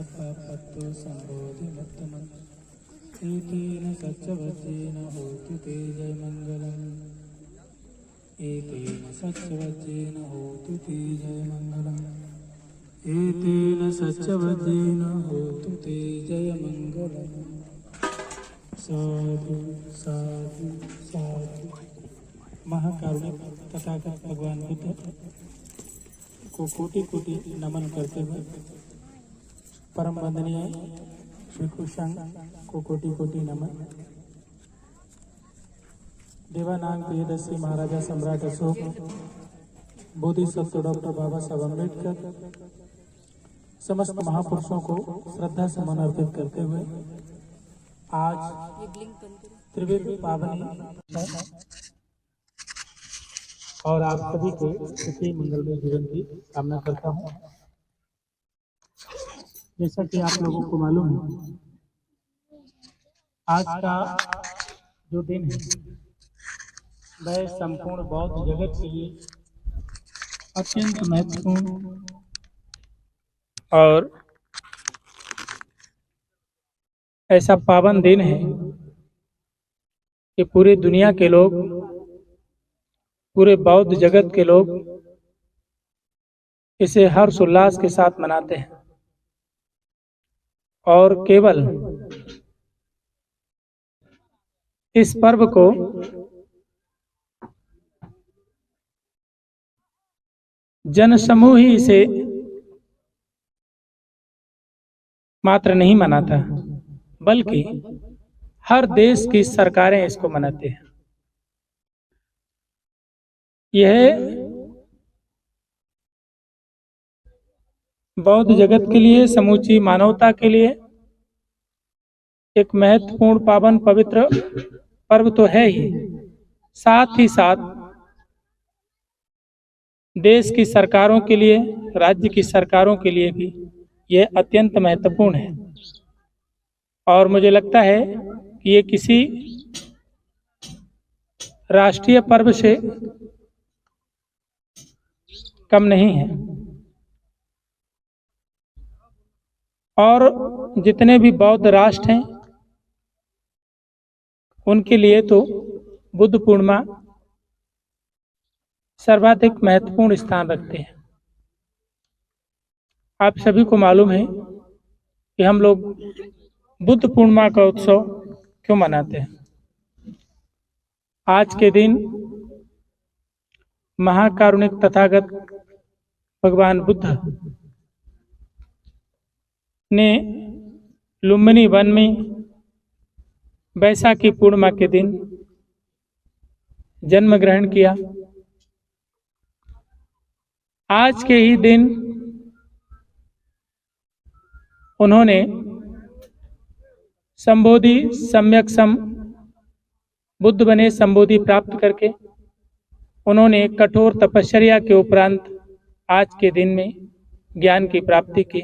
तत्पापत्तो संबोधिमत्तमं एतेन सच्चवचेन होतु ते जयमङ्गलम् एतेन सच्चवचेन होतु ते जयमङ्गलम् एतेन सच्चवचेन होतु ते जयमङ्गलम्। साधु साधु साधु। महाकारुणिक तथागत भगवान बुद्ध को कोटि कोटि नमन करते हुए परम वंदनीय श्री कृष्ण को कोटि कोटि नमन। देवानाग प्रियदर्शी महाराजा सम्राट अशोक, बोधिसत्व डॉक्टर बाबा साहब अम्बेडकर, समस्त महापुरुषों को श्रद्धा सुमन अर्पित करते हुए आज त्रिवेद पावनी है और आप सभी को सुखी मंगलमय जीवन की कामना करता हूँ। जैसा कि आप लोगों को मालूम है, आज का जो दिन है वह संपूर्ण बौद्ध जगत के लिए अत्यंत महत्वपूर्ण और ऐसा पावन दिन है कि पूरी दुनिया के लोग, पूरे बौद्ध जगत के लोग इसे हर्ष उल्लास के साथ मनाते हैं और केवल इस पर्व को जनसमूह ही इसे मात्र नहीं मनाता, बल्कि हर देश की सरकारें इसको मनाते हैं। यह बौद्ध जगत के लिए, समूची मानवता के लिए एक महत्वपूर्ण पावन पवित्र पर्व तो है ही, साथ ही साथ देश की सरकारों के लिए, राज्य की सरकारों के लिए भी यह अत्यंत महत्वपूर्ण है। और मुझे लगता है कि ये किसी राष्ट्रीय पर्व से कम नहीं है। और जितने भी बौद्ध राष्ट्र हैं उनके लिए तो बुद्ध पूर्णिमा सर्वाधिक महत्वपूर्ण स्थान रखते हैं। आप सभी को मालूम है कि हम लोग बुद्ध पूर्णिमा का उत्सव क्यों मनाते हैं। आज के दिन महाकारुणिक तथागत भगवान बुद्ध ने लुम्बिनी वन में बैसाखी पूर्णिमा के दिन जन्म ग्रहण किया। आज के ही दिन उन्होंने संबोधि सम्यक सम बुद्ध बने। संबोधि प्राप्त करके उन्होंने कठोर तपश्चर्या के उपरांत आज के दिन में ज्ञान की प्राप्ति की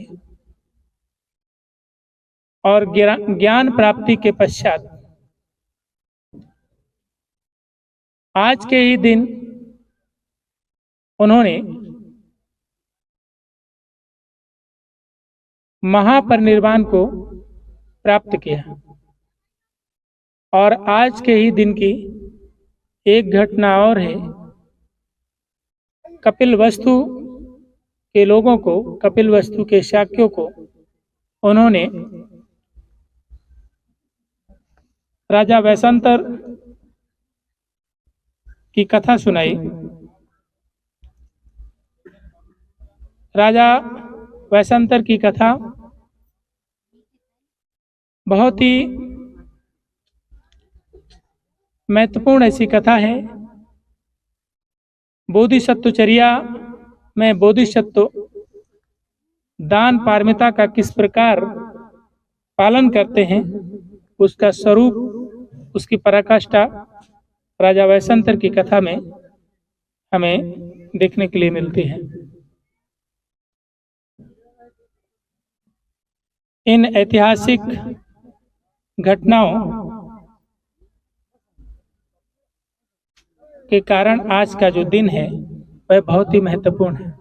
और ज्ञान प्राप्ति के पश्चात आज के ही दिन उन्होंने महापरिनिर्वाण को प्राप्त किया। और आज के ही दिन की एक घटना और है, कपिलवस्तु के लोगों को, कपिलवस्तु के शाक्यों को उन्होंने राजा वैशंतर की कथा सुनाई। राजा वैशंतर की कथा बहुत ही महत्वपूर्ण ऐसी कथा है। बोधिसत्वचर्या में बोधिसत्व दान पारमिता का किस प्रकार पालन करते हैं, उसका स्वरूप, उसकी पराकाष्ठा राजा वैशंतर की कथा में हमें देखने के लिए मिलती है। इन ऐतिहासिक घटनाओं के कारण आज का जो दिन है वह बहुत ही महत्वपूर्ण है।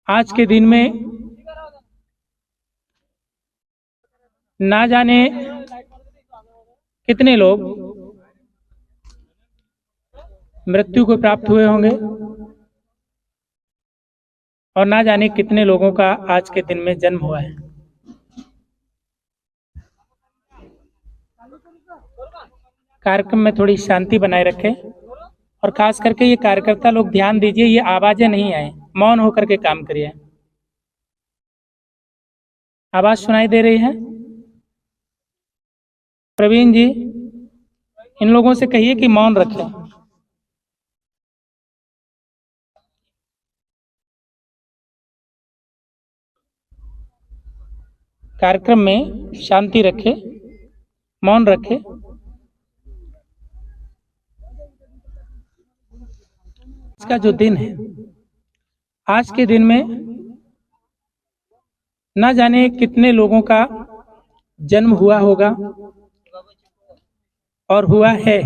आज के दिन में ना जाने कितने लोग मृत्यु को प्राप्त हुए होंगे और ना जाने कितने लोगों का आज के दिन में जन्म हुआ है। कार्यक्रम में थोड़ी शांति बनाए रखें और खास करके ये कार्यकर्ता लोग ध्यान दीजिए, ये आवाजें नहीं आए, मौन होकर के काम करिए। आवाज सुनाई दे रही है? प्रवीण जी, इन लोगों से कहिए कि मौन रखें। कार्यक्रम में शांति रखें, मौन रखें। इसका जो दिन है, आज के दिन में न जाने कितने लोगों का जन्म हुआ होगा और हुआ है,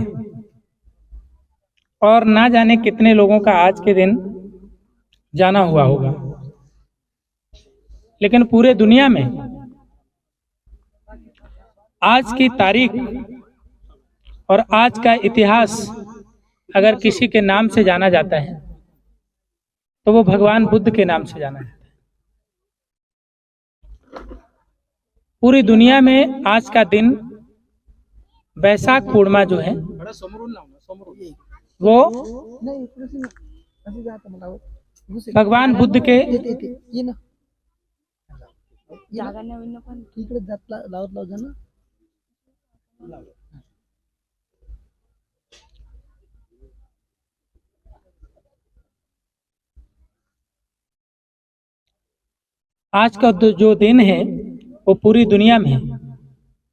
और ना जाने कितने लोगों का आज के दिन जाना हुआ होगा। लेकिन पूरे दुनिया में आज की तारीख और आज का इतिहास अगर किसी के नाम से जाना जाता है तो वो भगवान बुद्ध के नाम से जाना जाता है। पूरी दुनिया में आज का दिन वैशाख पूर्णिमा जो है वो भगवान बुद्ध के आज का जो दिन है वो पूरी दुनिया में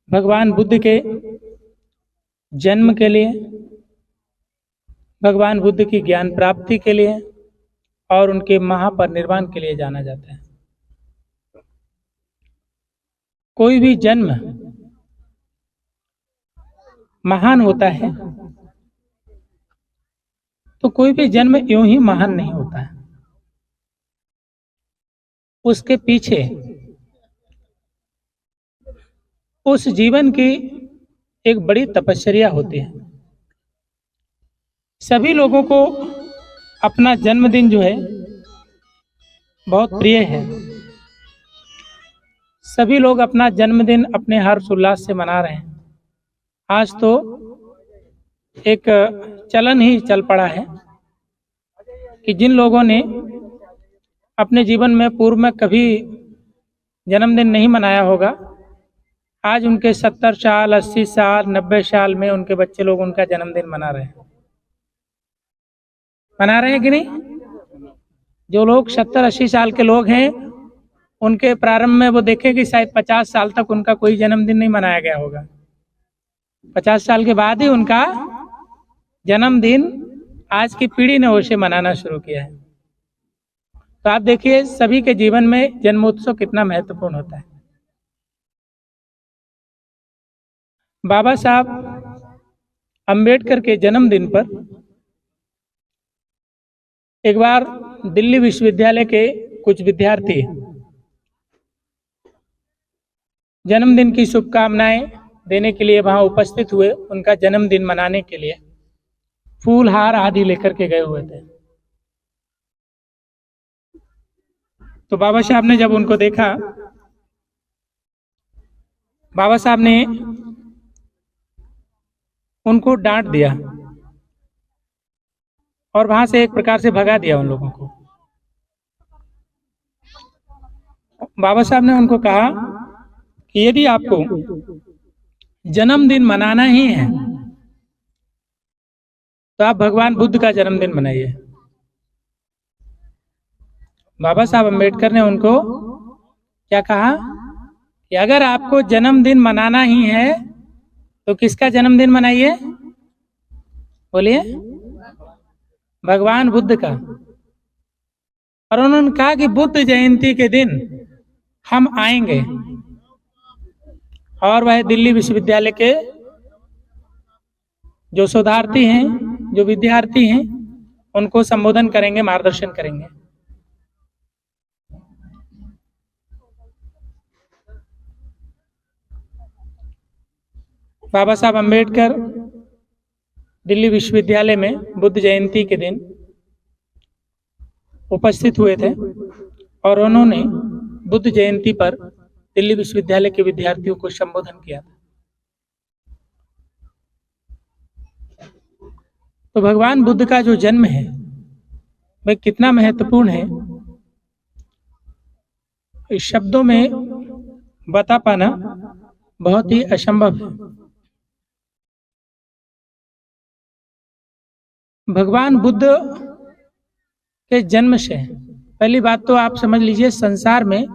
भगवान बुद्ध के जन्म के लिए, भगवान बुद्ध की ज्ञान प्राप्ति के लिए और उनके महापरिनिर्वाण के लिए जाना जाता है। कोई भी जन्म महान होता है तो कोई भी जन्म यूं ही महान नहीं होता है। उसके पीछे उस जीवन की एक बड़ी तपस्या होती है। सभी लोगों को अपना जन्मदिन जो है बहुत प्रिय है। सभी लोग अपना जन्मदिन अपने हर्ष उल्लास से मना रहे हैं। आज तो एक चलन ही चल पड़ा है कि जिन लोगों ने अपने जीवन में पूर्व में कभी जन्मदिन नहीं मनाया होगा, आज उनके 70 साल, 80 साल, 90 साल में उनके बच्चे लोग उनका जन्मदिन मना रहे हैं। मना रहे हैं कि नहीं? जो लोग 70-80 साल के लोग हैं, उनके प्रारंभ में वो देखें कि शायद 50 साल तक उनका कोई जन्मदिन नहीं मनाया गया होगा। 50 साल के बाद ही उनका जन्मदिन आज की पीढ़ी ने उसे मनाना शुरू किया है। तो आप देखिए सभी के जीवन में जन्मोत्सव कितना महत्वपूर्ण होता है। बाबा साहब अंबेडकर के जन्मदिन पर एक बार दिल्ली विश्वविद्यालय के कुछ विद्यार्थी जन्मदिन की शुभकामनाएं देने के लिए वहां उपस्थित हुए। उनका जन्मदिन मनाने के लिए फूल हार आदि लेकर के गए हुए थे। तो बाबा साहब ने जब उनको देखा, बाबा साहब ने उनको डांट दिया और वहां से एक प्रकार से भगा दिया उन लोगों को। बाबा साहब ने उनको कहा कि यदि आपको जन्मदिन मनाना ही है तो आप भगवान बुद्ध का जन्मदिन मनाइए। बाबा साहब अम्बेडकर ने उनको क्या कहा कि अगर आपको जन्मदिन मनाना ही है तो किसका जन्मदिन मनाइए? बोलिए, भगवान बुद्ध का। और उन्होंने कहा कि बुद्ध जयंती के दिन हम आएंगे और वह दिल्ली विश्वविद्यालय के जो शोधार्थी हैं, जो विद्यार्थी हैं, उनको संबोधन करेंगे, मार्गदर्शन करेंगे। बाबा साहब अम्बेडकर दिल्ली विश्वविद्यालय में बुद्ध जयंती के दिन उपस्थित हुए थे और उन्होंने बुद्ध जयंती पर दिल्ली विश्वविद्यालय के विद्यार्थियों को संबोधन किया था। तो भगवान बुद्ध का जो जन्म है वह कितना महत्वपूर्ण है, इस शब्दों में बता पाना बहुत ही असंभव है। भगवान बुद्ध के जन्म से पहली बात तो आप समझ लीजिए, संसार में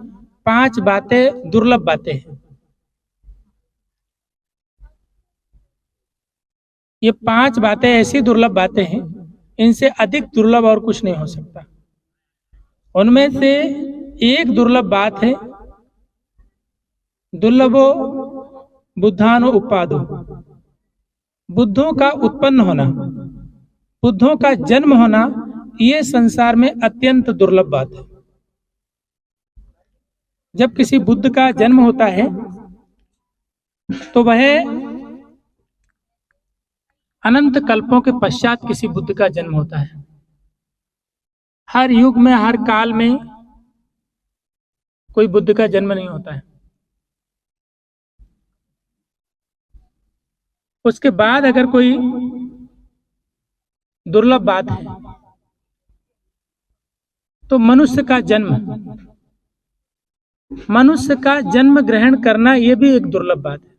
5 बातें दुर्लभ बातें हैं। ये 5 बातें ऐसी दुर्लभ बातें हैं, इनसे अधिक दुर्लभ और कुछ नहीं हो सकता। उनमें से एक दुर्लभ बात है दुर्लभो बुद्धानो उपादो, बुद्धों का उत्पन्न होना, बुद्धों का जन्म होना, ये संसार में अत्यंत दुर्लभ बात है। जब किसी बुद्ध का जन्म होता है तो वह अनंत कल्पों के पश्चात किसी बुद्ध का जन्म होता है। हर युग में, हर काल में कोई बुद्ध का जन्म नहीं होता है। उसके बाद अगर कोई दुर्लभ बात है तो मनुष्य का जन्म, मनुष्य का जन्म ग्रहण करना, यह भी एक दुर्लभ बात है।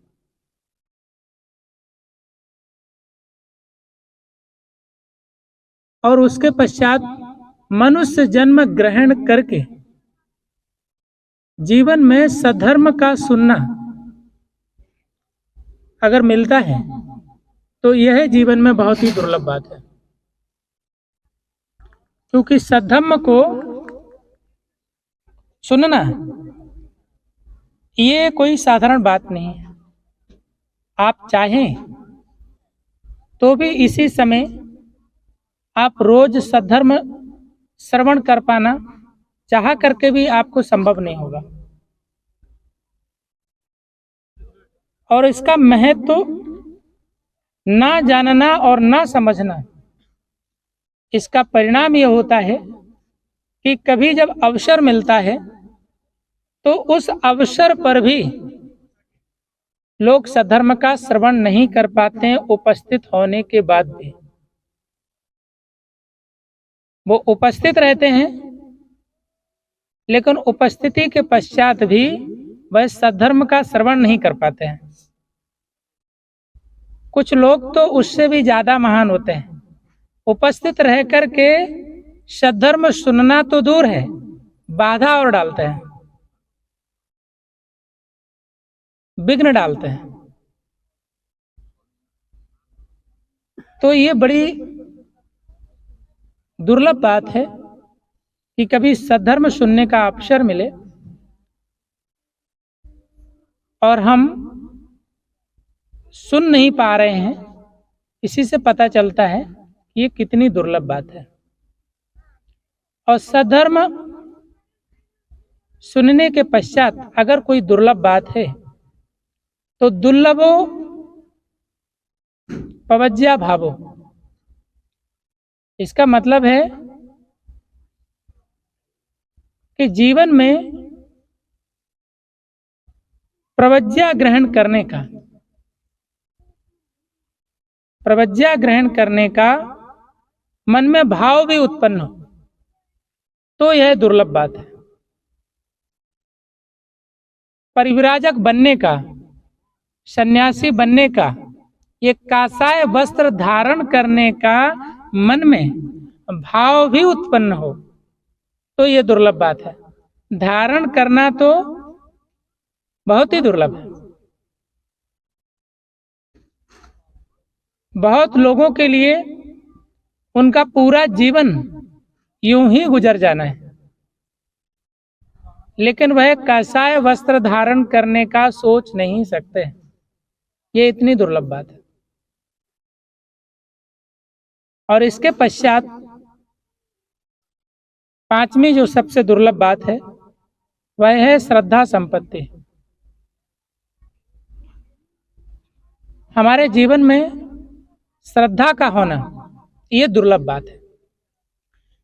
और उसके पश्चात मनुष्य जन्म ग्रहण करके जीवन में सधर्म का सुनना अगर मिलता है तो यह जीवन में बहुत ही दुर्लभ बात है, क्योंकि सधर्म को सुनना ये कोई साधारण बात नहीं है। आप चाहें तो भी इसी समय आप रोज सद्धर्म श्रवण कर पाना चाह करके भी आपको संभव नहीं होगा। और इसका महत्व ना जानना और ना समझना, इसका परिणाम यह होता है कि कभी जब अवसर मिलता है तो उस अवसर पर भी लोग सद्धर्म का श्रवण नहीं कर पाते हैं। उपस्थित होने के बाद भी वो उपस्थित रहते हैं, लेकिन उपस्थिति के पश्चात भी वह सद्धर्म का श्रवण नहीं कर पाते हैं। कुछ लोग तो उससे भी ज्यादा महान होते हैं, उपस्थित रह करके सद्धर्म सुनना तो दूर है, बाधा और डालते हैं, विघ्न डालते हैं। तो ये बड़ी दुर्लभ बात है कि कभी सद्धर्म सुनने का अवसर मिले और हम सुन नहीं पा रहे हैं। इसी से पता चलता है कि ये कितनी दुर्लभ बात है। और सद्धर्म सुनने के पश्चात अगर कोई दुर्लभ बात है तो दुर्लभो पवज्या भावो, इसका मतलब है कि जीवन में प्रवज्या ग्रहण करने का, प्रवज्या ग्रहण करने का मन में भाव भी उत्पन्न हो, तो यह दुर्लभ बात है। परिव्राजक बनने का, सन्यासी बनने का, ये कासाय वस्त्र धारण करने का मन में भाव भी उत्पन्न हो, तो ये दुर्लभ बात है। धारण करना तो बहुत ही दुर्लभ है। बहुत लोगों के लिए उनका पूरा जीवन यूं ही गुजर जाना है, लेकिन वह कासाय वस्त्र धारण करने का सोच नहीं सकते। ये इतनी दुर्लभ बात है। और इसके पश्चात 5वीं जो सबसे दुर्लभ बात है वह है श्रद्धा संपत्ति। हमारे जीवन में श्रद्धा का होना ये दुर्लभ बात है।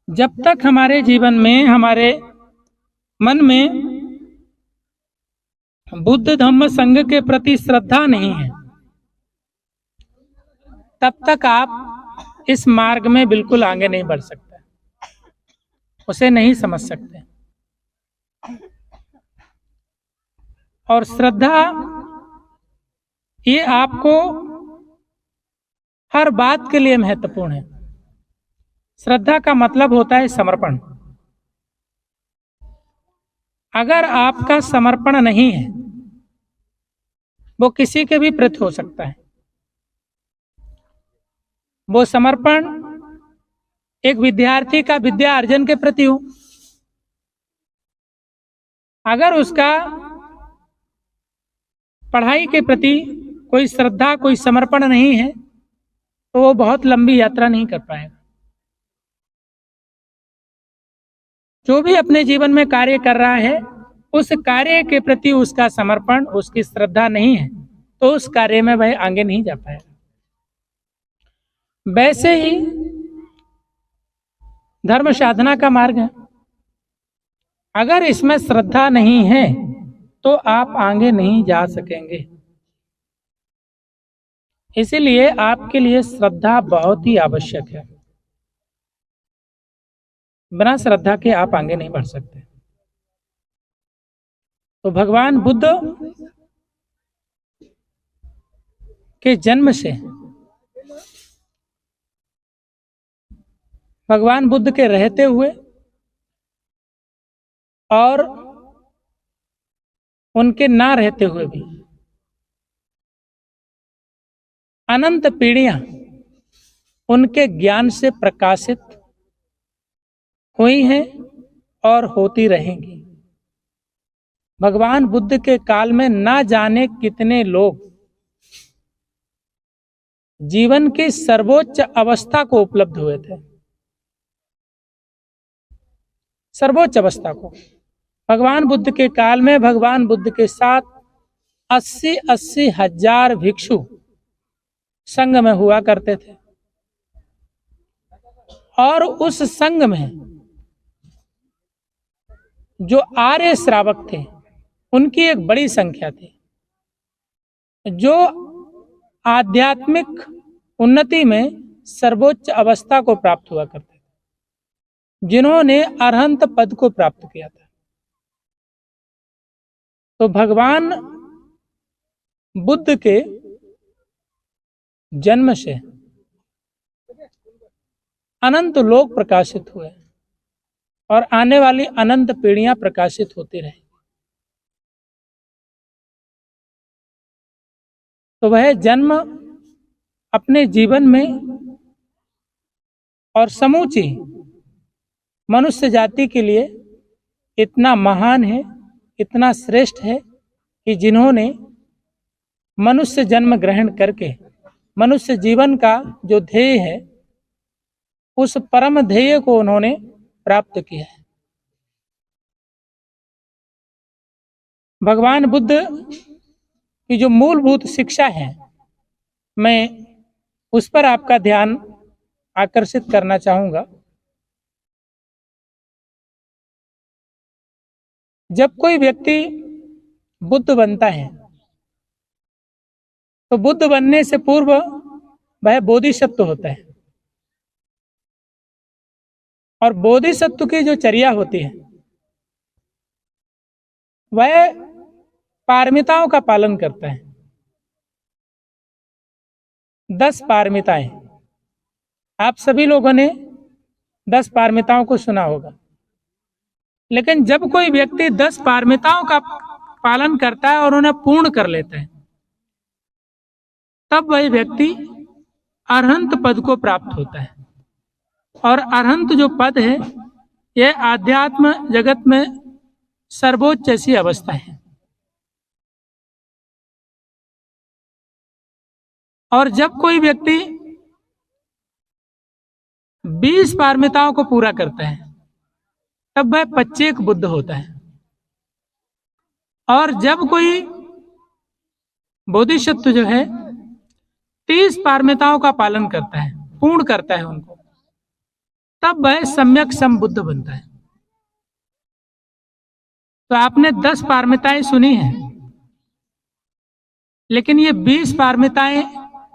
जब तक हमारे जीवन में, हमारे मन में बुद्ध धम्म संघ के प्रति श्रद्धा नहीं है, तब तक आप इस मार्ग में बिल्कुल आगे नहीं बढ़ सकते, उसे नहीं समझ सकते। और श्रद्धा ये आपको हर बात के लिए महत्वपूर्ण है। श्रद्धा का मतलब होता है समर्पण। अगर आपका समर्पण नहीं है, वो किसी के भी प्रति हो सकता है। वो समर्पण एक विद्यार्थी का विद्या अर्जन के प्रति हो, अगर उसका पढ़ाई के प्रति कोई श्रद्धा, कोई समर्पण नहीं है, तो वो बहुत लंबी यात्रा नहीं कर पाएगा। जो भी अपने जीवन में कार्य कर रहा है, उस कार्य के प्रति उसका समर्पण, उसकी श्रद्धा नहीं है, तो उस कार्य में वह आगे नहीं जा पाएगा। वैसे ही धर्म साधना का मार्ग है, अगर इसमें श्रद्धा नहीं है तो आप आगे नहीं जा सकेंगे। इसीलिए आपके लिए श्रद्धा बहुत ही आवश्यक है। बिना श्रद्धा के आप आगे नहीं बढ़ सकते। तो भगवान बुद्ध के जन्म से, भगवान बुद्ध के रहते हुए और उनके ना रहते हुए भी अनंत पीढ़ियां उनके ज्ञान से प्रकाशित हुई हैं और होती रहेंगी। भगवान बुद्ध के काल में ना जाने कितने लोग जीवन की सर्वोच्च अवस्था को उपलब्ध हुए थे। सर्वोच्च अवस्था को भगवान बुद्ध के काल में भगवान बुद्ध के साथ 80-80 हजार भिक्षु संघ में हुआ करते थे, और उस संघ में जो आर्य श्रावक थे उनकी एक बड़ी संख्या थी, जो आध्यात्मिक उन्नति में सर्वोच्च अवस्था को प्राप्त हुआ करते थे, जिन्होंने अरहंत पद को प्राप्त किया था। तो भगवान बुद्ध के जन्म से अनंत लोक प्रकाशित हुए और आने वाली अनंत पीढ़ियां प्रकाशित होती रही। तो वह जन्म अपने जीवन में और समूची मनुष्य जाति के लिए इतना महान है, इतना श्रेष्ठ है कि जिन्होंने मनुष्य जन्म ग्रहण करके मनुष्य जीवन का जो ध्येय है, उस परम ध्येय को उन्होंने प्राप्त किया है। भगवान बुद्ध की जो मूलभूत शिक्षा है, मैं उस पर आपका ध्यान आकर्षित करना चाहूंगा। जब कोई व्यक्ति बुद्ध बनता है, तो बुद्ध बनने से पूर्व वह बोधिसत्व होता है, और बोधिसत्व की जो चर्या होती है वह पारमिताओं का पालन करता है। 10 पारमिताएं, आप सभी लोगों ने 10 पारमिताओं को सुना होगा, लेकिन जब कोई व्यक्ति 10 पारमिताओं का पालन करता है और उन्हें पूर्ण कर लेता है, तब वह व्यक्ति अरहंत पद को प्राप्त होता है। और अरहंत जो पद है, यह आध्यात्म जगत में सर्वोच्च ऐसी अवस्था है। और जब कोई व्यक्ति 20 पारमिताओं को पूरा करता है, तब वह पच्चेक बुद्ध होता है। और जब कोई बोधिसत्व जो है 30 पारमिताओं का पालन करता है, पूर्ण करता है उनको, तब वह सम्यक संबुद्ध बनता है। तो आपने 10 पारमिताएं सुनी हैं, लेकिन ये 20 पारमिताएं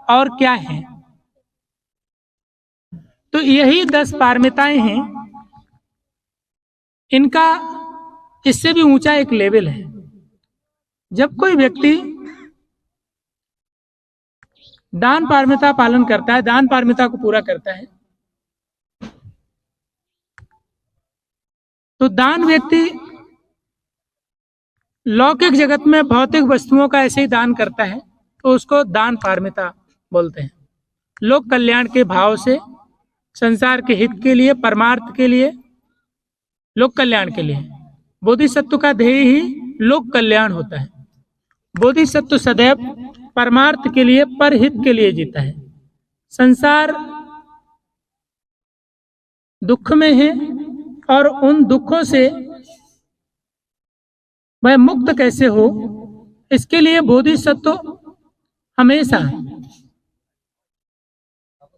और क्या हैं? तो यही 10 पारमिताएं हैं। इनका इससे भी ऊंचा एक लेवल है। जब कोई व्यक्ति दान पारमिता पालन करता है, दान पारमिता को पूरा करता है, तो दान व्यक्ति लौकिक जगत में भौतिक वस्तुओं का ऐसे ही दान करता है, तो उसको दान पारमिता बोलते हैं। लोक कल्याण के भाव से, संसार के हित के लिए, परमार्थ के लिए, लोक कल्याण के लिए। बोधिसत्व का ध्येय ही लोक कल्याण होता है। बोधिसत्व सदैव परमार्थ के लिए, परहित के लिए जीता है। संसार दुख में है और उन दुखों से वह मुक्त कैसे हो, इसके लिए बोधिसत्व हमेशा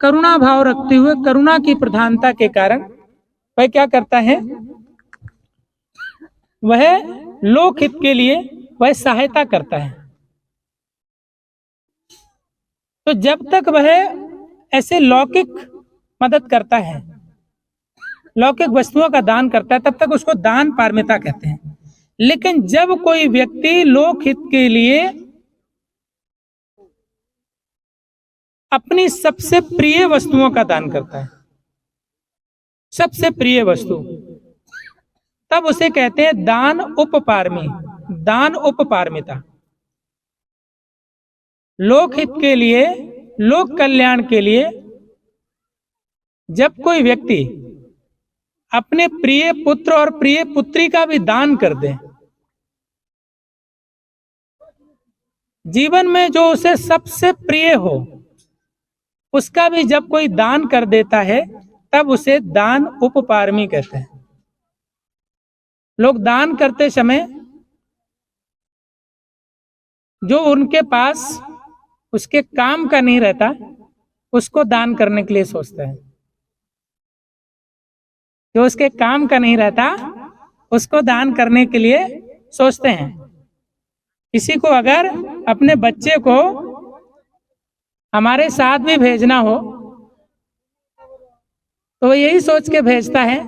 करुणा भाव रखते हुए, करुणा की प्रधानता के कारण वह क्या करता है, वह लोक हित के लिए वह सहायता करता है। तो जब तक वह ऐसे लौकिक मदद करता है, लौकिक वस्तुओं का दान करता है, तब तक उसको दान पारमिता कहते हैं। लेकिन जब कोई व्यक्ति लोक हित के लिए अपनी सबसे प्रिय वस्तुओं का दान करता है, सबसे प्रिय वस्तु, तब उसे कहते हैं दान उपपारमी, दान उपपारमिता। लोक हित के लिए, लोक कल्याण के लिए जब कोई व्यक्ति अपने प्रिय पुत्र और प्रिय पुत्री का भी दान कर दे, जीवन में जो उसे सबसे प्रिय हो उसका भी जब कोई दान कर देता है, तब उसे दान उपपारमी कहते हैं। लोग दान करते समय जो उनके पास उसके काम का नहीं रहता, उसको दान करने के लिए सोचते हैं। जो उसके काम का नहीं रहता, उसको दान करने के लिए सोचते हैं। किसी को अगर अपने बच्चे को हमारे साथ भी भेजना हो, तो वो यही सोच के भेजता है,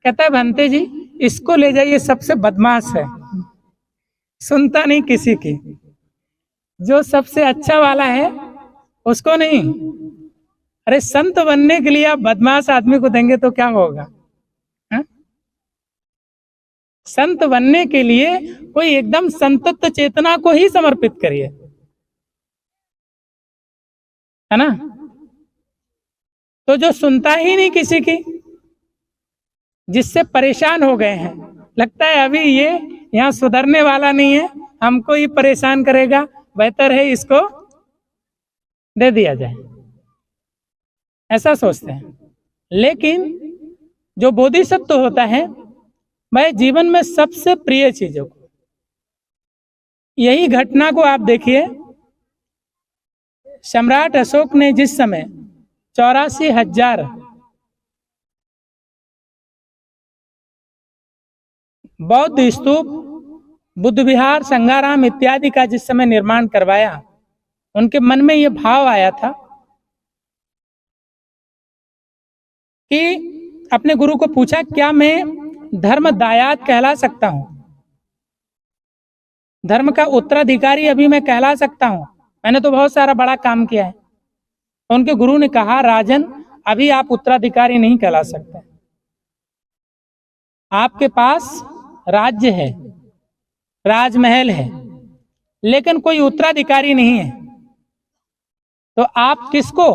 कहता है भंते जी इसको ले जाइए, सबसे बदमाश है, सुनता नहीं किसी की। जो सबसे अच्छा वाला है उसको नहीं। अरे संत बनने के लिए आप बदमाश आदमी को देंगे तो क्या होगा? हा? संत बनने के लिए कोई एकदम संतत्व चेतना को ही समर्पित करिए, है ना? तो जो सुनता ही नहीं किसी की, जिससे परेशान हो गए हैं, लगता है अभी ये यहाँ सुधरने वाला नहीं है, हमको ही परेशान करेगा, बेहतर है इसको दे दिया जाए, ऐसा सोचते हैं। लेकिन जो बोधिसत्व होता है, वह जीवन में सबसे प्रिय चीजों को, यही घटना को आप देखिए, सम्राट अशोक ने जिस समय 84,000 बौद्ध स्तूप, बुद्ध विहार, संगाराम इत्यादि का जिस समय निर्माण करवाया, उनके मन में यह भाव आया था कि अपने गुरु को पूछा, क्या मैं धर्म दायाद कहला सकता हूं? धर्म का उत्तराधिकारी अभी मैं कहला सकता हूं? मैंने तो बहुत सारा बड़ा काम किया है। तो उनके गुरु ने कहा, राजन अभी आप उत्तराधिकारी नहीं कहला सकते, आपके पास राज्य है, राजमहल है, लेकिन कोई उत्तराधिकारी नहीं है। तो आप किसको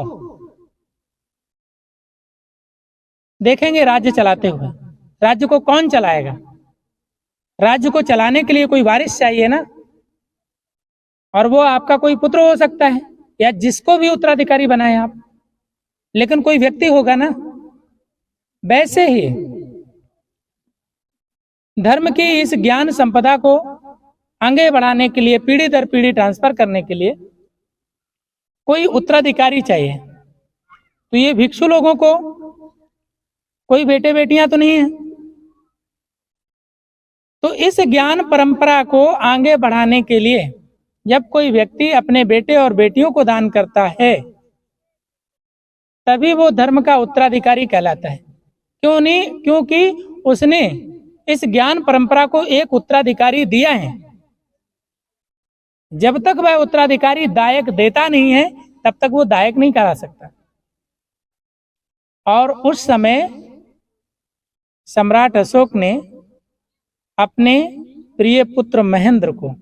देखेंगे राज्य चलाते हुए? राज्य को कौन चलाएगा? राज्य को चलाने के लिए कोई वारिस चाहिए ना, और वो आपका कोई पुत्र हो सकता है या जिसको भी उत्तराधिकारी बनाए आप, लेकिन कोई व्यक्ति होगा ना। वैसे ही धर्म की इस ज्ञान संपदा को आगे बढ़ाने के लिए, पीढ़ी दर पीढ़ी ट्रांसफर करने के लिए कोई उत्तराधिकारी चाहिए। तो ये भिक्षु लोगों को कोई बेटे बेटियां तो नहीं है। तो इस ज्ञान परंपरा को आगे बढ़ाने के लिए जब कोई व्यक्ति अपने बेटे और बेटियों को दान करता है तभी वो धर्म का उत्तराधिकारी कहलाता है। क्यों नहीं? क्योंकि उसने इस ज्ञान परंपरा को एक उत्तराधिकारी दिया है। जब तक वह उत्तराधिकारी दायक देता नहीं है तब तक वो दायक नहीं करा सकता। और उस समय सम्राट अशोक ने अपने प्रिय पुत्र महेंद्र को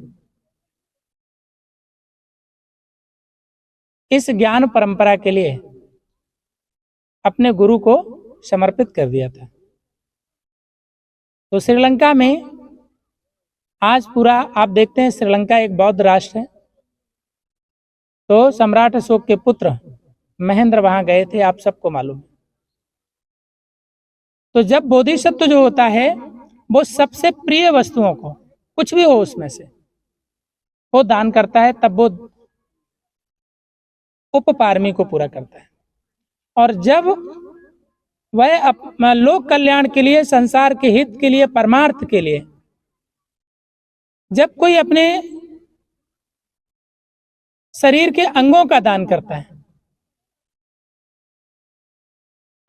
इस ज्ञान परंपरा के लिए अपने गुरु को समर्पित कर दिया था। तो श्रीलंका में आज पूरा आप देखते हैं, श्रीलंका एक बौद्ध राष्ट्र है। तो सम्राट अशोक के पुत्र महेंद्र वहां गए थे, आप सबको मालूम है। तो जब बोधिसत्व जो होता है वो सबसे प्रिय वस्तुओं को, कुछ भी हो उसमें से, वो दान करता है, तब वो उपपारमी को पूरा करता है। और जब वह लोक कल्याण के लिए, संसार के हित के लिए, परमार्थ के लिए जब कोई अपने शरीर के अंगों का दान करता है,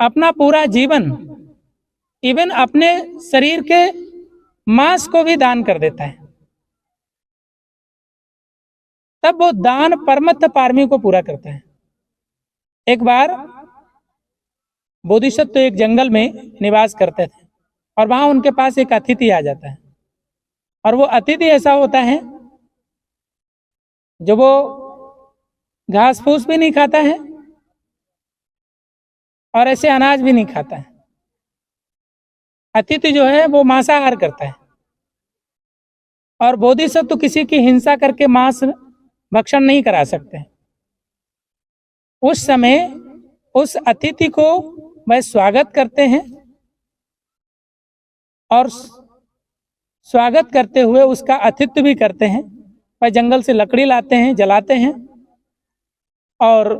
अपना पूरा जीवन, इवन अपने शरीर के मांस को भी दान कर देता है, तब वो दान परमत्थ पारमी को पूरा करता है। एक बार बोधिसत्व एक जंगल में निवास करते थे और वहां उनके पास एक अतिथि आ जाता है। और वो अतिथि ऐसा होता है जो वो घास फूस भी नहीं खाता है और ऐसे अनाज भी नहीं खाता है। अतिथि जो है वो मांसाहार करता है। और बोधिसत्व तो किसी की हिंसा करके मांस भक्षण नहीं करा सकते। उस समय उस अतिथि को वह स्वागत करते हैं और स्वागत करते हुए उसका आतिथ्य भी करते हैं। वह जंगल से लकड़ी लाते हैं, जलाते हैं और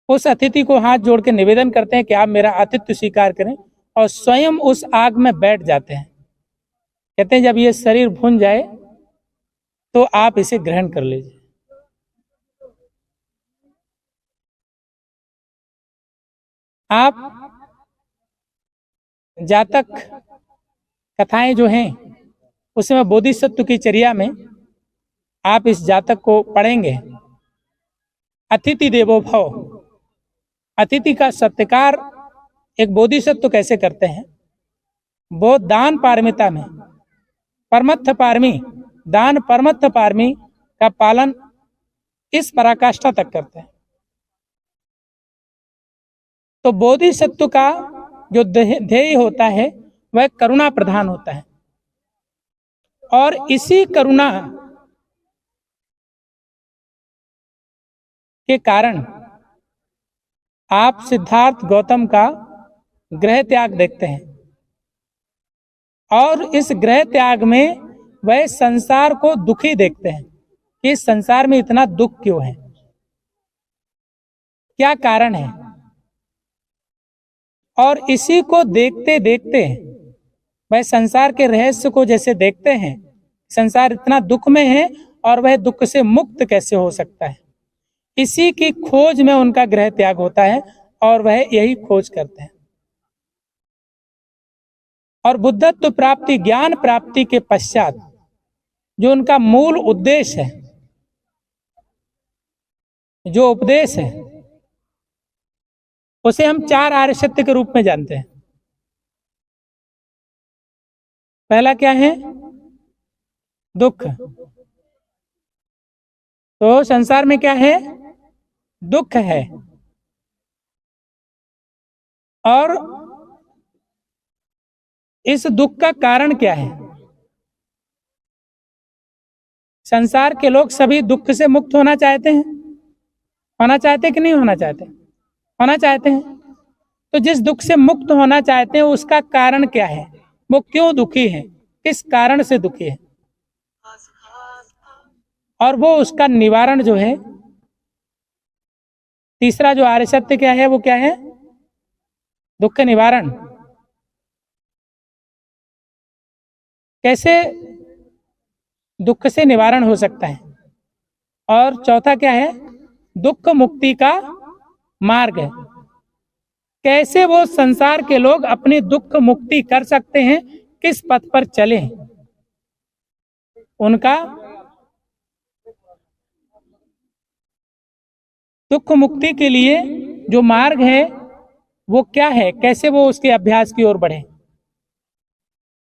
उस अतिथि को हाथ जोड़ के निवेदन करते हैं कि आप मेरा आतिथ्य स्वीकार करें, और स्वयं उस आग में बैठ जाते हैं। कहते हैं जब ये शरीर भुन जाए तो आप इसे ग्रहण कर लीजिए। आप जातक कथाएं जो हैं उसमें बोधिसत्व की चर्या में आप इस जातक को पढ़ेंगे। अतिथि देवो भव, अतिथि का सत्कार एक बोधिसत्व कैसे करते हैं। वो दान पारमिता में परमत्थ पारमी, दान परमत्थ पारमी का पालन इस पराकाष्ठा तक करते हैं। तो बोधिसत्व का जो ध्येय होता है वह करुणा प्रधान होता है। और इसी करुणा के कारण आप सिद्धार्थ गौतम का गृह त्याग देखते हैं। और इस गृह त्याग में वह संसार को दुखी देखते हैं कि इस संसार में इतना दुख क्यों है, क्या कारण है। और इसी को देखते देखते वह संसार के रहस्य को जैसे देखते हैं, संसार इतना दुख में है और वह दुख से मुक्त कैसे हो सकता है, इसी की खोज में उनका गृह त्याग होता है और वह यही खोज करते हैं। और बुद्धत्व प्राप्ति, ज्ञान प्राप्ति के पश्चात जो उनका मूल उद्देश्य है, जो उपदेश है, उसे हम 4 आर्य सत्य के रूप में जानते हैं। पहला क्या है? दुख। तो संसार में क्या है? दुख है। और इस दुख का कारण क्या है? संसार के लोग सभी दुख से मुक्त होना चाहते हैं। होना चाहते कि नहीं होना चाहते? होना चाहते हैं। तो जिस दुख से मुक्त होना चाहते हैं उसका कारण क्या है? वो क्यों दुखी है, किस कारण से दुखी है, और वो उसका निवारण जो है तीसरा जो आर्य सत्य क्या है, वो क्या है? दुख निवारण। कैसे दुख से निवारण हो सकता है? और चौथा क्या है? दुख मुक्ति का मार्ग है। कैसे वो संसार के लोग अपनी दुख मुक्ति कर सकते हैं, किस पथ पर चले, उनका दुख मुक्ति के लिए जो मार्ग है वो क्या है, कैसे वो उसके अभ्यास की ओर बढ़े।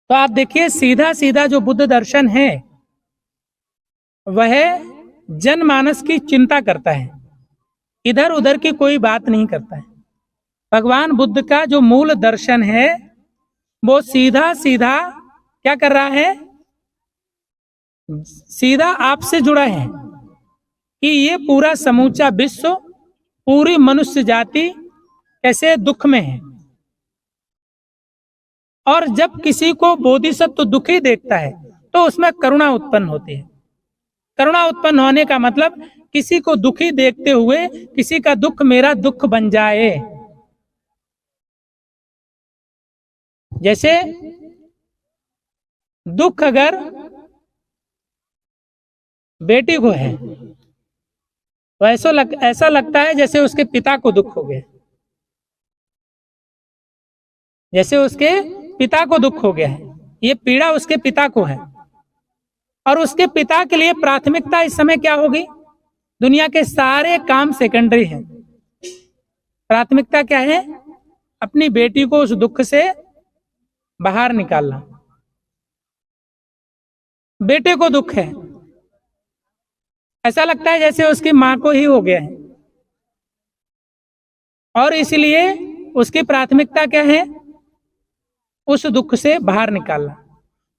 तो आप देखिए, सीधा सीधा जो बुद्ध दर्शन है वह जनमानस की चिंता करता है, इधर उधर की कोई बात नहीं करता है। भगवान बुद्ध का जो मूल दर्शन है वो सीधा सीधा क्या कर रहा है? सीधा आपसे जुड़ा है कि ये पूरा समूचा विश्व, पूरी मनुष्य जाति कैसे दुख में है। और जब किसी को बोधिसत्व दुखी देखता है तो उसमें करुणा उत्पन्न होती है। करुणा उत्पन्न होने का मतलब किसी को दुखी देखते हुए किसी का दुख मेरा दुख बन जाए। जैसे दुख अगर बेटी को है तो ऐसा लगता है जैसे उसके पिता को दुख हो गया, जैसे उसके पिता को दुख हो गया है। ये पीड़ा उसके पिता को है और उसके पिता के लिए प्राथमिकता इस समय क्या होगी? दुनिया के सारे काम सेकेंडरी हैं। प्राथमिकता क्या है? अपनी बेटी को उस दुख से बाहर निकालना। बेटे को दुख है, ऐसा लगता है जैसे उसकी मां को ही हो गया है और इसलिए उसकी प्राथमिकता क्या है? उस दुख से बाहर निकालना।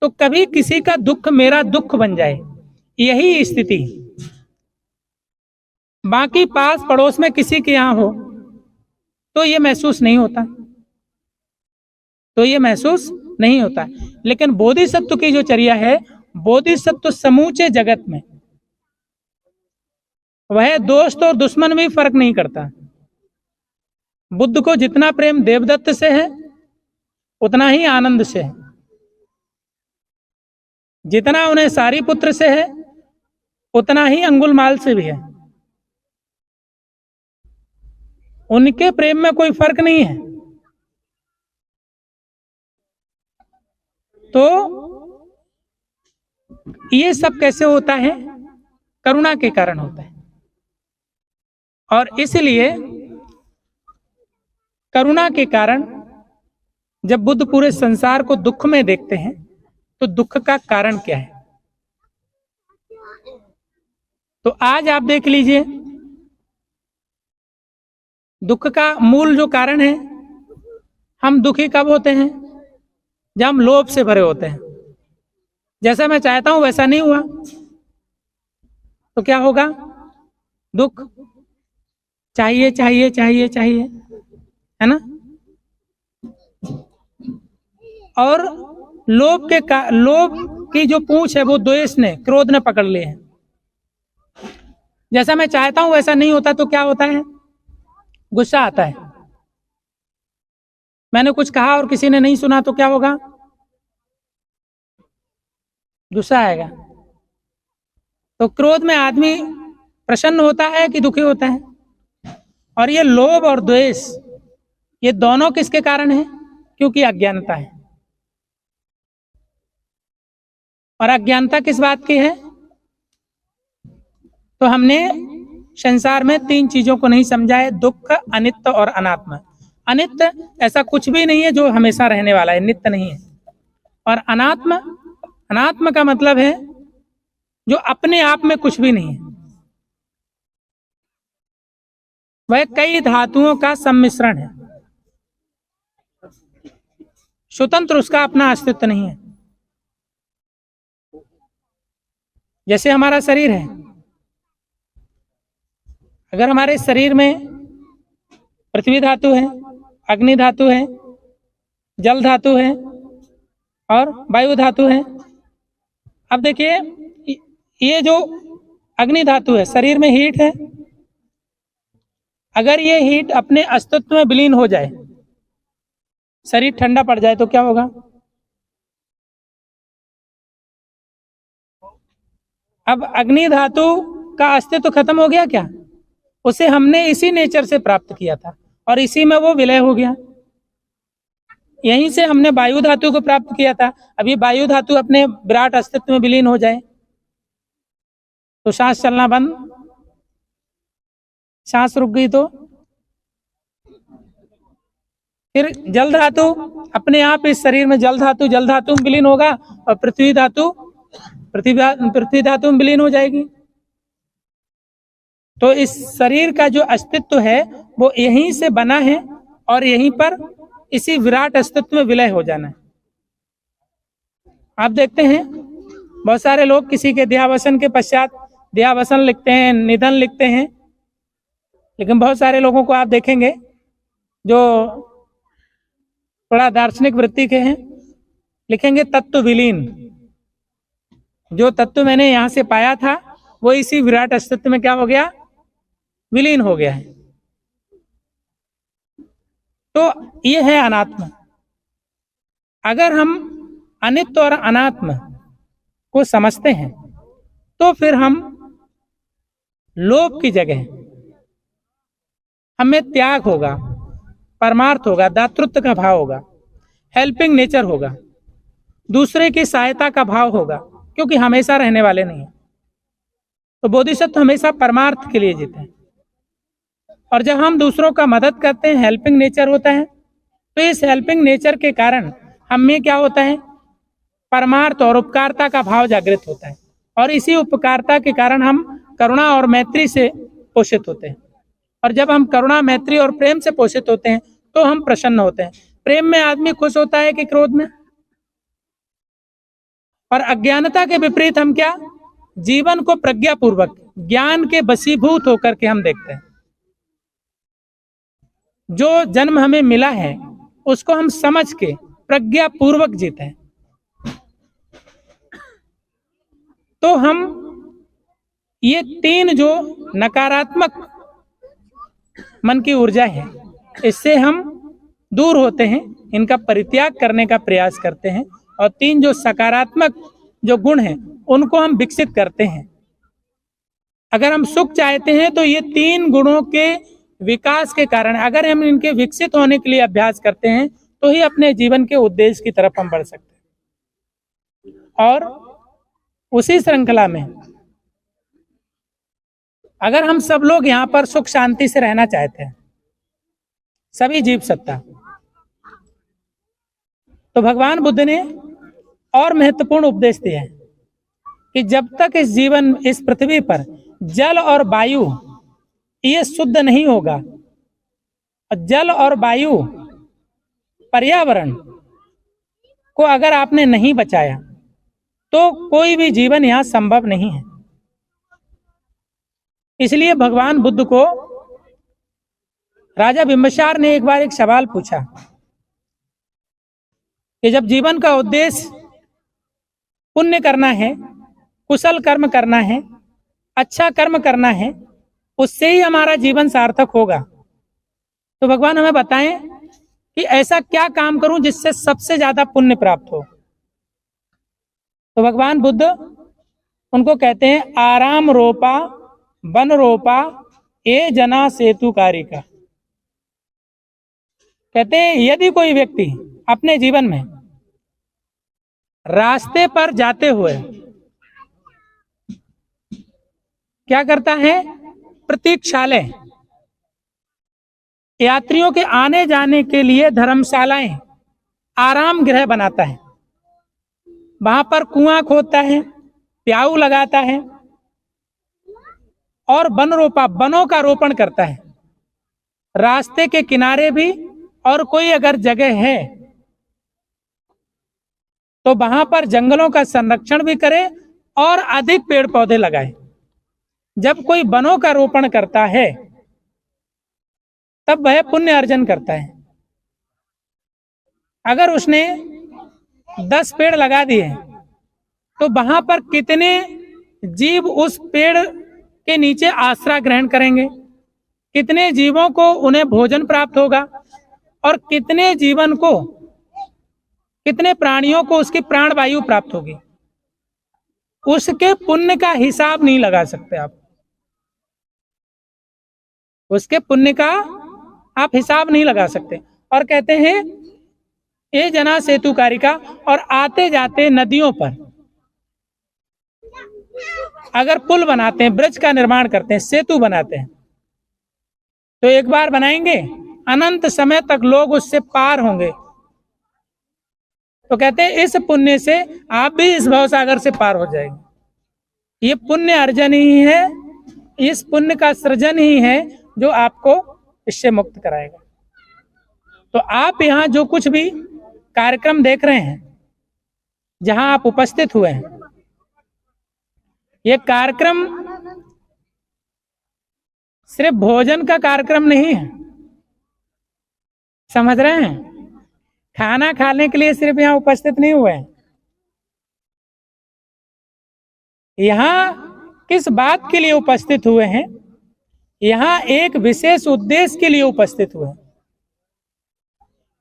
तो कभी किसी का दुख मेरा दुख बन जाए, यही स्थिति। बाकी पास पड़ोस में किसी के यहां हो तो ये महसूस नहीं होता, लेकिन बोधिसत्व की जो चर्या है, बोधिसत्व समूचे जगत में वह दोस्त और दुश्मन में फर्क नहीं करता। बुद्ध को जितना प्रेम देवदत्त से है उतना ही आनंद से है, जितना उन्हें सारीपुत्र से है उतना ही अंगुलमाल से भी है। उनके प्रेम में कोई फर्क नहीं है। तो ये सब कैसे होता है? करुणा के कारण होता है। और इसलिए करुणा के कारण जब बुद्ध पूरे संसार को दुख में देखते हैं तो दुख का कारण क्या है? तो आज आप देख लीजिए, दुख का मूल जो कारण है, हम दुखी कब होते हैं? जब हम लोभ से भरे होते हैं। जैसा मैं चाहता हूं वैसा नहीं हुआ तो क्या होगा? दुख। चाहिए चाहिए चाहिए चाहिए, है ना? और लोभ की जो पूंछ है वो द्वेष ने, क्रोध ने पकड़ लिए है। जैसा मैं चाहता हूं वैसा नहीं होता तो क्या होता है? गुस्सा आता है। मैंने कुछ कहा और किसी ने नहीं सुना तो क्या होगा? गुस्सा आएगा। तो क्रोध में आदमी प्रसन्न होता है कि दुखी होता है? और ये लोभ और द्वेष, ये दोनों किसके कारण है? क्योंकि अज्ञानता है। और अज्ञानता किस बात की है? तो हमने संसार में तीन चीजों को नहीं समझा है: दुख, अनित्य और अनात्म। अनित्य ऐसा कुछ भी नहीं है जो हमेशा रहने वाला है, नित्य नहीं है। और अनात्म का मतलब है जो अपने आप में कुछ भी नहीं है, वह कई धातुओं का सम्मिश्रण है, स्वतंत्र उसका अपना अस्तित्व नहीं है। जैसे हमारा शरीर है, अगर हमारे शरीर में पृथ्वी धातु है, अग्नि धातु है, जल धातु है और वायु धातु है। अब देखिए, ये जो अग्नि धातु है, शरीर में हीट है, अगर ये हीट अपने अस्तित्व में विलीन हो जाए, शरीर ठंडा पड़ जाए, तो क्या होगा? अब अग्नि धातु का अस्तित्व खत्म हो गया क्या? उसे हमने इसी नेचर से प्राप्त किया था और इसी में वो विलय हो गया। यहीं से हमने वायु धातु को प्राप्त किया था। अभी वायु धातु अपने विराट अस्तित्व में विलीन हो जाए तो सांस चलना बंद, सांस रुक गई तो फिर जल धातु अपने आप इस शरीर में जल धातु में विलीन होगा और पृथ्वी धातु में विलीन हो जाएगी। तो इस शरीर का जो अस्तित्व है वो यहीं से बना है और यहीं पर इसी विराट अस्तित्व में विलय हो जाना है। आप देखते हैं बहुत सारे लोग किसी के देहावसान के पश्चात देहावसान लिखते हैं, निधन लिखते हैं, लेकिन बहुत सारे लोगों को आप देखेंगे जो थोड़ा दार्शनिक वृत्ति के हैं, लिखेंगे तत्व विलीन। जो तत्व मैंने यहां से पाया था वो इसी विराट अस्तित्व में क्या हो गया? विलीन हो गया है। तो ये है अनात्म। अगर हम अनित्य और अनात्म को समझते हैं तो फिर हम लोभ की जगह हमें त्याग होगा, परमार्थ होगा, दातृत्व का भाव होगा, हेल्पिंग नेचर होगा, दूसरे की सहायता का भाव होगा, क्योंकि हमेशा रहने वाले नहीं है। तो बोधिसत्व हमेशा परमार्थ के लिए जीते हैं और जब हम दूसरों का मदद करते हैं, हेल्पिंग नेचर होता है, तो इस हेल्पिंग नेचर के कारण हम में क्या होता है? परमार्थ और उपकारता का भाव जागृत होता है और इसी उपकारता के कारण हम करुणा और मैत्री से पोषित होते हैं। और जब हम करुणा, मैत्री और प्रेम से पोषित होते हैं तो हम प्रसन्न होते हैं। प्रेम में आदमी खुश होता है कि क्रोध में? और अज्ञानता के विपरीत हम क्या? जीवन को प्रज्ञापूर्वक ज्ञान के वशीभूत होकर के हम देखते हैं। जो जन्म हमें मिला है उसको हम समझ के प्रज्ञापूर्वक जीते हैं। तो हम ये तीन जो नकारात्मक मन की ऊर्जा है इससे हम दूर होते हैं, इनका परित्याग करने का प्रयास करते हैं और तीन जो सकारात्मक जो गुण हैं उनको हम विकसित करते हैं। अगर हम सुख चाहते हैं तो ये तीन गुणों के विकास के कारण अगर हम इनके विकसित होने के लिए अभ्यास करते हैं तो ही अपने जीवन के उद्देश्य की तरफ हम बढ़ सकते हैं। और उसी श्रृंखला में अगर हम सब लोग यहाँ पर सुख शांति से रहना चाहते हैं, सभी जीव सत्ता, तो भगवान बुद्ध ने और महत्वपूर्ण उपदेश दिया है कि जब तक इस पृथ्वी पर जल और वायु ये शुद्ध नहीं होगा, जल और वायु पर्यावरण को अगर आपने नहीं बचाया तो कोई भी जीवन यहाँ संभव नहीं है। इसलिए भगवान बुद्ध को राजा बिंबिसार ने एक बार एक सवाल पूछा कि जब जीवन का उद्देश्य पुण्य करना है, कुशल कर्म करना है, अच्छा कर्म करना है, उससे ही हमारा जीवन सार्थक होगा, तो भगवान हमें बताएं कि ऐसा क्या काम करूं जिससे सबसे ज्यादा पुण्य प्राप्त हो। तो भगवान बुद्ध उनको कहते हैं आराम रोपा वन रोपा ए जना सेतु कारिका। कहते हैं यदि कोई व्यक्ति अपने जीवन में रास्ते पर जाते हुए क्या करता है? प्रतीक्षालय, यात्रियों के आने जाने के लिए धर्मशालाएं, आराम गृह बनाता है, वहां पर कुआं खोदता है, प्याऊ लगाता है और वन रोपा, वनों का रोपण करता है, रास्ते के किनारे भी, और कोई अगर जगह है तो वहां पर जंगलों का संरक्षण भी करे और अधिक पेड़ पौधे लगाए। जब कोई वनों का रोपण करता है तब वह पुण्य अर्जन करता है। अगर उसने 10 पेड़ लगा दिए तो वहां पर कितने जीव उस पेड़ के नीचे आश्रय ग्रहण करेंगे? कितने जीवों को उन्हें भोजन प्राप्त होगा और कितने जीवन को, कितने प्राणियों को उसकी प्राणवायु प्राप्त होगी, उसके पुण्य का हिसाब नहीं लगा सकते आप। उसके पुण्य का आप हिसाब नहीं लगा सकते। और कहते हैं ये जना सेतु कारिका, और आते जाते नदियों पर अगर पुल बनाते हैं, ब्रिज का निर्माण करते हैं, सेतु बनाते हैं, तो एक बार बनाएंगे, अनंत समय तक लोग उससे पार होंगे। तो कहते हैं इस पुण्य से आप भी इस भवसागर से पार हो जाएंगे। ये पुण्य अर्जन ही है, इस पुण्य का सृजन ही है जो आपको इससे मुक्त कराएगा। तो आप यहाँ जो कुछ भी कार्यक्रम देख रहे हैं, जहां आप उपस्थित हुए हैं, ये कार्यक्रम सिर्फ भोजन का कार्यक्रम नहीं है, समझ रहे हैं? खाना खाने के लिए सिर्फ यहाँ उपस्थित नहीं हुए हैं। यहाँ किस बात के लिए उपस्थित हुए हैं? यहाँ एक विशेष उद्देश्य के लिए उपस्थित हुए हैं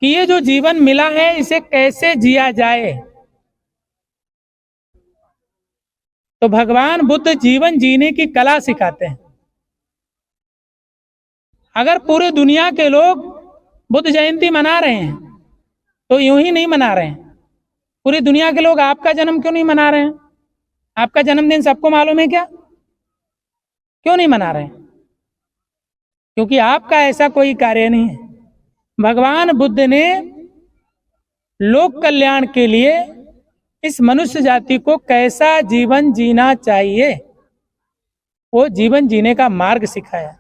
कि ये जो जीवन मिला है इसे कैसे जिया जाए। तो भगवान बुद्ध जीवन जीने की कला सिखाते हैं। अगर पूरे दुनिया के लोग बुद्ध जयंती मना रहे हैं तो यूं ही नहीं मना रहे हैं। पूरी दुनिया के लोग आपका जन्म क्यों नहीं मना रहे हैं? आपका जन्मदिन सबको मालूम है क्या? क्यों नहीं मना रहे हैं? क्योंकि आपका ऐसा कोई कार्य नहीं है। भगवान बुद्ध ने लोक कल्याण के लिए इस मनुष्य जाति को कैसा जीवन जीना चाहिए, वो जीवन जीने का मार्ग सिखाया,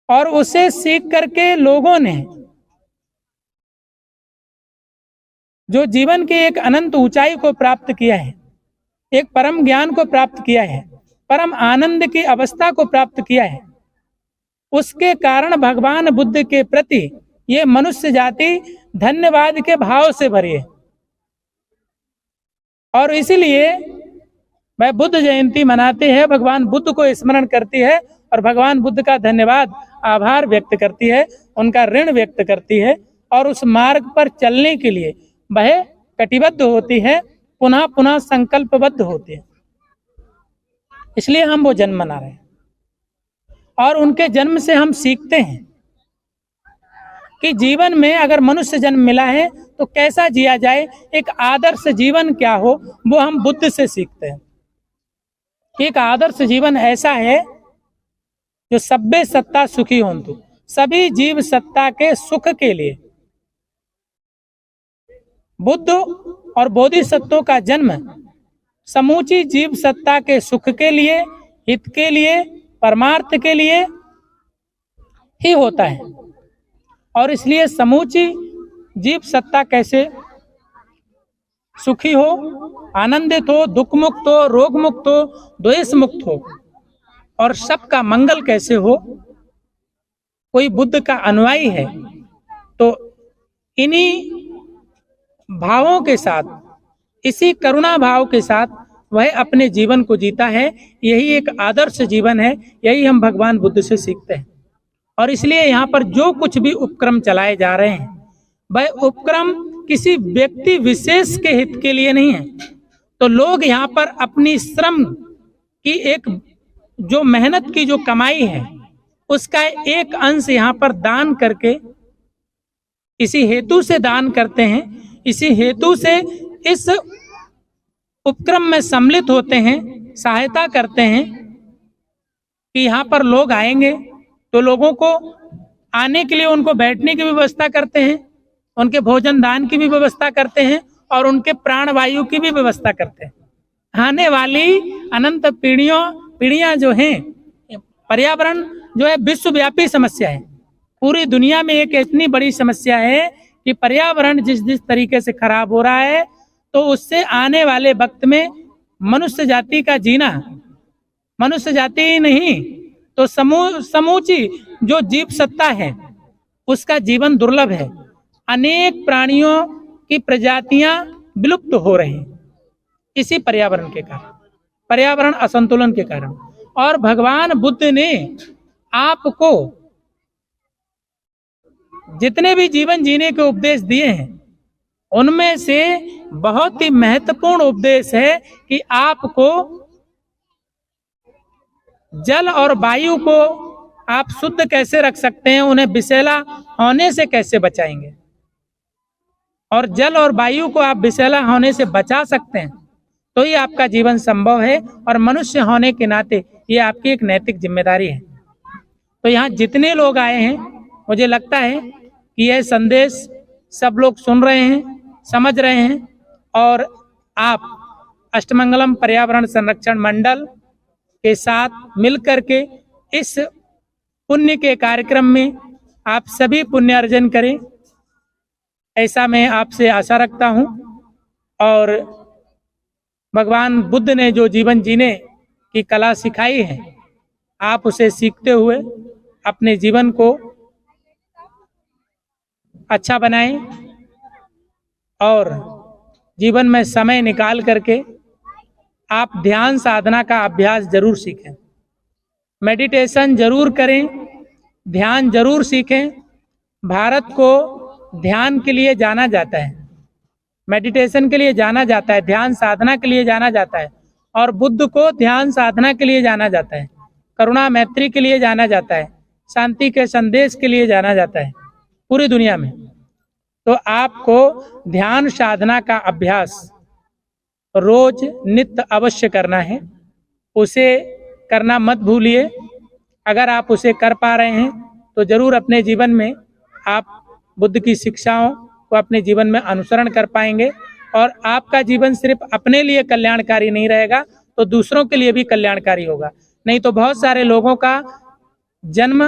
और उसे सीख करके लोगों ने जो जीवन के एक अनंत ऊंचाई को प्राप्त किया है, एक परम ज्ञान को प्राप्त किया है, परम आनंद की अवस्था को प्राप्त किया है, उसके कारण भगवान बुद्ध के प्रति ये मनुष्य जाति धन्यवाद के भाव से भरी है। और इसीलिए वह बुद्ध जयंती मनाते हैं, भगवान बुद्ध को स्मरण करती है और भगवान बुद्ध का धन्यवाद, आभार व्यक्त करती है, उनका ऋण व्यक्त करती है, और उस मार्ग पर चलने के लिए वह कटिबद्ध होती है, पुनः पुनः संकल्पबद्ध होती है। इसलिए हम वो जन्म मना रहे हैं, और उनके जन्म से हम सीखते हैं कि जीवन में अगर मनुष्य जन्म मिला है तो कैसा जिया जाए, एक आदर्श जीवन क्या हो, वो हम बुद्ध से सीखते हैं। एक आदर्श जीवन ऐसा है जो सब्बे सत्ता सुखी होंतु, सभी जीव सत्ता के सुख के लिए। बुद्ध और बोधिसत्वों का जन्म समूची जीव सत्ता के सुख के लिए, हित के लिए, परमार्थ के लिए ही होता है। और इसलिए समूची जीव सत्ता कैसे सुखी हो, आनंदित हो, दुख मुक्त हो, रोग मुक्त हो, द्वेष मुक्त हो, और सबका मंगल कैसे हो, कोई बुद्ध का अनुयायी है तो इन्हीं भावों के साथ, इसी करुणा भाव के साथ वह अपने जीवन को जीता है। यही एक आदर्श जीवन है, यही हम भगवान बुद्ध से सीखते हैं। और इसलिए यहाँ पर जो कुछ भी उपक्रम चलाए जा रहे हैं, वह उपक्रम किसी व्यक्ति विशेष के हित के लिए नहीं है। तो लोग यहाँ पर अपनी श्रम की एक जो मेहनत की जो कमाई है, उसका एक अंश यहाँ पर दान करके, इसी हेतु से दान करते हैं, इसी हेतु से इस उपक्रम में सम्मिलित होते हैं, सहायता करते हैं कि यहाँ पर लोग आएंगे तो लोगों को आने के लिए उनको बैठने की व्यवस्था करते हैं, उनके भोजन दान की भी व्यवस्था करते हैं, और उनके प्राण वायु की भी व्यवस्था करते हैं। आने वाली अनंत पीढ़ियां जो हैं, पर्यावरण जो है विश्वव्यापी समस्या है। पूरी दुनिया में एक इतनी बड़ी समस्या है कि पर्यावरण जिस तरीके से खराब हो रहा है, तो उससे आने वाले वक्त में मनुष्य जाति का जीना, मनुष्य जाति ही नहीं तो समूची जो जीव सत्ता है उसका जीवन दुर्लभ है। अनेक प्राणियों की प्रजातियां विलुप्त हो रही हैं इसी पर्यावरण के कारण, पर्यावरण असंतुलन के कारण। और भगवान बुद्ध ने आपको जितने भी जीवन जीने के उपदेश दिए हैं उनमें से बहुत ही महत्वपूर्ण उपदेश है कि आपको जल और वायु को आप शुद्ध कैसे रख सकते हैं, उन्हें विषैला होने से कैसे बचाएंगे, और जल और वायु को आप विषैला होने से बचा सकते हैं तो ही आपका जीवन संभव है। और मनुष्य होने के नाते ये आपकी एक नैतिक जिम्मेदारी है। तो यहाँ जितने लोग आए हैं, मुझे लगता है कि यह संदेश सब लोग सुन रहे हैं, समझ रहे हैं, और आप अष्टमंगलम पर्यावरण संरक्षण मंडल के साथ मिलकर के इस पुण्य के कार्यक्रम में आप सभी पुण्य अर्जन करें, ऐसा मैं आपसे आशा रखता हूं। और भगवान बुद्ध ने जो जीवन जीने की कला सिखाई है, आप उसे सीखते हुए अपने जीवन को अच्छा बनाएं और जीवन में समय निकाल करके आप ध्यान साधना का अभ्यास जरूर सीखें, मेडिटेशन जरूर करें, ध्यान जरूर सीखें। भारत को ध्यान के लिए जाना जाता है, मेडिटेशन के लिए जाना जाता है, ध्यान साधना के लिए जाना जाता है, और बुद्ध को ध्यान साधना के लिए जाना जाता है, करुणा मैत्री के लिए जाना जाता है, शांति के संदेश के लिए जाना जाता है पूरी दुनिया में। तो आपको ध्यान साधना का अभ्यास रोज नित्य अवश्य करना है, उसे करना मत भूलिए। अगर आप उसे कर पा रहे हैं तो जरूर अपने जीवन में आप बुद्ध की शिक्षाओं को अपने जीवन में अनुसरण कर पाएंगे, और आपका जीवन सिर्फ अपने लिए कल्याणकारी नहीं रहेगा तो दूसरों के लिए भी कल्याणकारी होगा। नहीं तो बहुत सारे लोगों का जन्म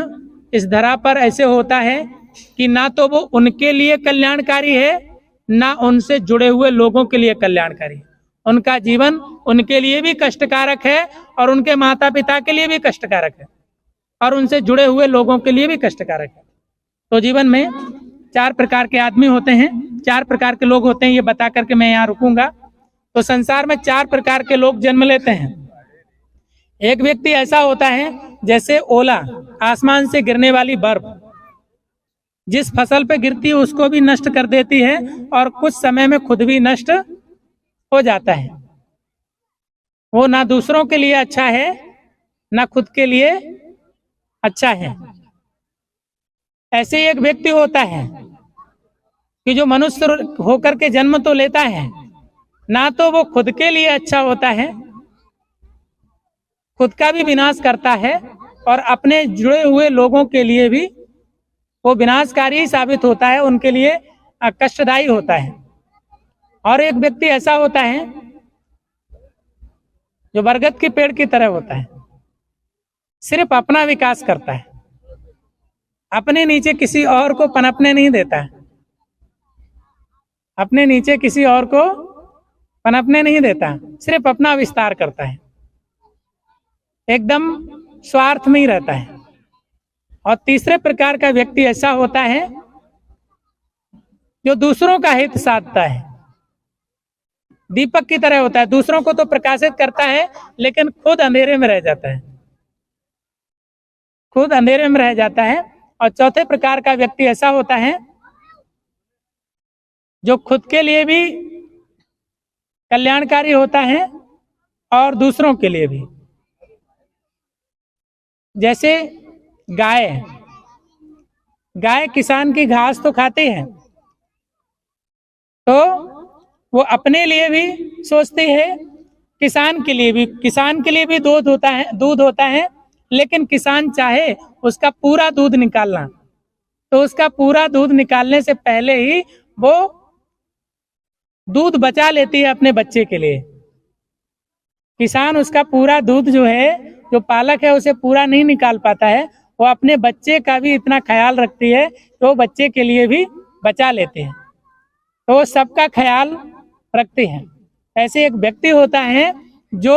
इस धरा पर ऐसे होता है कि ना तो वो उनके लिए कल्याणकारी है, ना उनसे जुड़े हुए लोगों के लिए कल्याणकारी है। उनका जीवन उनके लिए भी कष्टकारक है और उनके माता पिता के लिए भी कष्टकारक है और उनसे जुड़े हुए लोगों के लिए भी कष्टकारक है। तो जीवन में 4 प्रकार के आदमी होते हैं, 4 प्रकार के लोग होते हैं, ये बता करके मैं यहाँ रुकूंगा। तो संसार में 4 प्रकार के लोग जन्म लेते हैं। एक व्यक्ति ऐसा होता है जैसे ओला, आसमान से गिरने वाली बर्फ, जिस फसल पे गिरती है उसको भी नष्ट कर देती है और कुछ समय में खुद भी नष्ट हो जाता है। वो ना दूसरों के लिए अच्छा है ना खुद के लिए अच्छा है। ऐसे ही एक व्यक्ति होता है कि जो मनुष्य होकर के जन्म तो लेता है, ना तो वो खुद के लिए अच्छा होता है, खुद का भी विनाश करता है और अपने जुड़े हुए लोगों के लिए भी वो विनाशकारी साबित होता है, उनके लिए कष्टदायी होता है। और एक व्यक्ति ऐसा होता है जो बरगद के पेड़ की तरह होता है, सिर्फ अपना विकास करता है, अपने नीचे किसी और को पनपने नहीं देता है, अपने नीचे किसी और को पनपने नहीं देता, सिर्फ अपना विस्तार करता है, एकदम स्वार्थ में ही रहता है। और तीसरे प्रकार का व्यक्ति ऐसा होता है जो दूसरों का हित साधता है, दीपक की तरह होता है, दूसरों को तो प्रकाशित करता है लेकिन खुद अंधेरे में रह जाता है, खुद अंधेरे में रह जाता है। और चौथे प्रकार का व्यक्ति ऐसा होता है जो खुद के लिए भी कल्याणकारी होता है और दूसरों के लिए भी। जैसे गाय किसान की घास तो खाती है, तो वो अपने लिए भी सोचती है, किसान के लिए भी दूध होता है, लेकिन किसान चाहे उसका पूरा दूध निकालना, तो उसका पूरा दूध निकालने से पहले ही वो दूध बचा लेती है अपने बच्चे के लिए। किसान उसका पूरा दूध जो है, जो पालक है, उसे पूरा नहीं निकाल पाता है, वो अपने बच्चे का भी इतना ख्याल रखती है तो बच्चे के लिए भी बचा लेते हैं, तो वो सबका ख्याल रखते हैं। ऐसे एक व्यक्ति होता है जो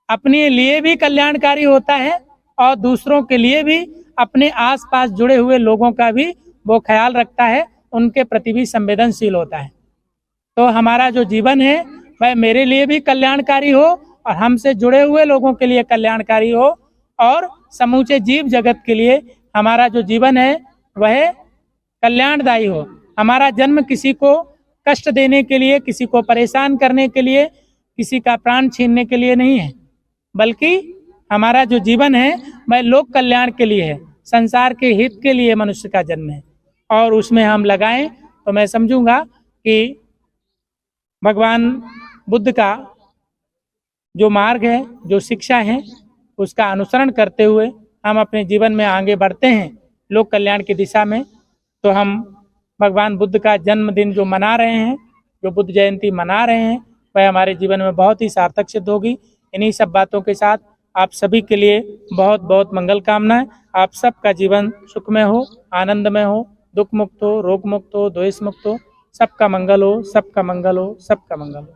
अपने लिए भी कल्याणकारी होता है और दूसरों के लिए भी, अपने आसपास जुड़े हुए लोगों का भी वो ख्याल रखता है, उनके प्रति भी संवेदनशील होता है। तो हमारा जो जीवन है वह मेरे लिए भी कल्याणकारी हो और हमसे जुड़े हुए लोगों के लिए कल्याणकारी हो और समूचे जीव जगत के लिए हमारा जो जीवन है वह कल्याणदायी हो। हमारा जन्म किसी को कष्ट देने के लिए, किसी को परेशान करने के लिए, किसी का प्राण छीनने के लिए नहीं है, बल्कि हमारा जो जीवन है वह लोक कल्याण के लिए है, संसार के हित के लिए मनुष्य का जन्म है। और उसमें हम लगाएं तो मैं समझूंगा कि भगवान बुद्ध का जो मार्ग है, जो शिक्षा है, उसका अनुसरण करते हुए हम अपने जीवन में आगे बढ़ते हैं लोक कल्याण की दिशा में, तो हम भगवान बुद्ध का जन्मदिन जो मना रहे हैं, जो बुद्ध जयंती मना रहे हैं, वह हमारे जीवन में बहुत ही सार्थक सिद्ध होगी। इन्हीं सब बातों के साथ आप सभी के लिए बहुत बहुत मंगल कामनाएं। आप सबका जीवन सुखमय हो, आनंदमय हो, दुख मुक्त हो, रोग मुक्त हो, द्वेष मुक्त हो। सबका मंगल हो, सबका मंगल हो, सबका मंगल हो।